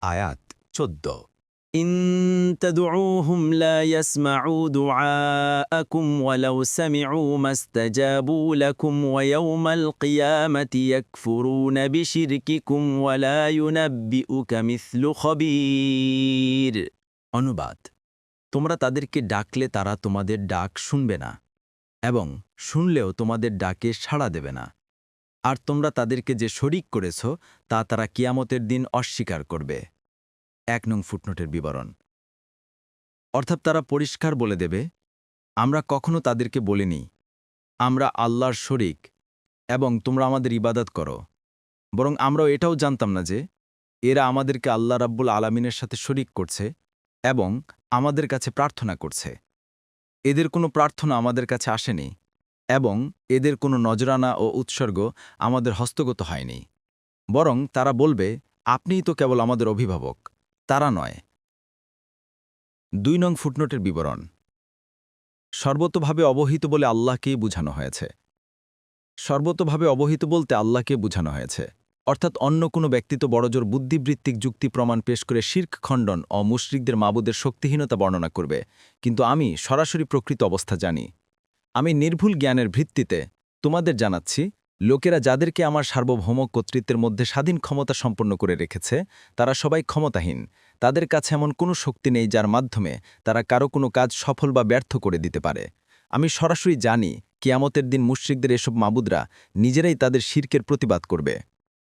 আয়াত ১৪। إن تدعوهم لا يسمعوا دعاءكم ولو سمعوا ما استجابوا لكم ويوم القيامة يكفرون بشرككم ولا ينبئك مثل خبير অনুবাদ: তোমরা তাদেরকে ডাকলে তারা তোমাদের ডাক শুনবে না এবং শুনলেও তোমাদের ডাকে সাড়া দেবে না। আর তোমরা তাদেরকে যে শরিক করেছ তা তারা কিয়ামতের দিন অস্বীকার করবে। ১ নং ফুটনোটের বিবরণ। অর্থাৎ তারা পরিষ্কার বলে দেবে, আমরা কখনো তাদেরকে বলিনি আমরা আল্লাহর শরিক এবং তোমরা আমাদের ইবাদত করো, বরং আমরাও এটাও জানতাম না যে এরা আমাদেরকে আল্লাহ রাব্বুল আলামিনের সাথে শরিক করছে এবং আমাদের কাছে প্রার্থনা করছে। এদের কোনো প্রার্থনা আমাদের কাছে আসেনি এবং এদের কোনো নজরানা ও উৎসর্গ আমাদের হস্তগত হয়নি, বরং তারা বলবে আপনিই তো কেবল আমাদের অভিভাবক, তারা নয়। ২ নং ফুটনোটের বিবরণ। সর্বতোভাবে অবহিত বলে আল্লাহকেই বোঝানো হয়েছে। সর্বতোভাবে অবহিত বলতে আল্লাহকে বোঝানো হয়েছে, অর্থাৎ অন্য কোনো ব্যক্তি তো বড়জোর বুদ্ধিবৃত্তিক যুক্তি প্রমাণ পেশ করে শিরক খণ্ডন ও মুশরিকদের মাবুদের শক্তিহীনতা বর্ণনা করবে, কিন্তু আমি সরাসরি প্রকৃত অবস্থা জানি। আমি নির্ভুল জ্ঞানের ভিত্তিতে তোমাদের জানাচ্ছি, লোকেরা যাদেরকে আমার সার্বভৌম কর্তৃত্বের মধ্যে স্বাধীন ক্ষমতা সম্পন্ন করে রেখেছে তারা সবাই ক্ষমতাহীন। তাদের কাছে এমন কোনো শক্তি নেই যার মাধ্যমে তারা কারো কোনো কাজ সফল বা ব্যর্থ করে দিতে পারে। আমি সরাসরি জানি কিয়ামতের দিন মুশরিকদের এসব মাবুদরা নিজেরাই তাদের শিরকের প্রতিবাদ করবে।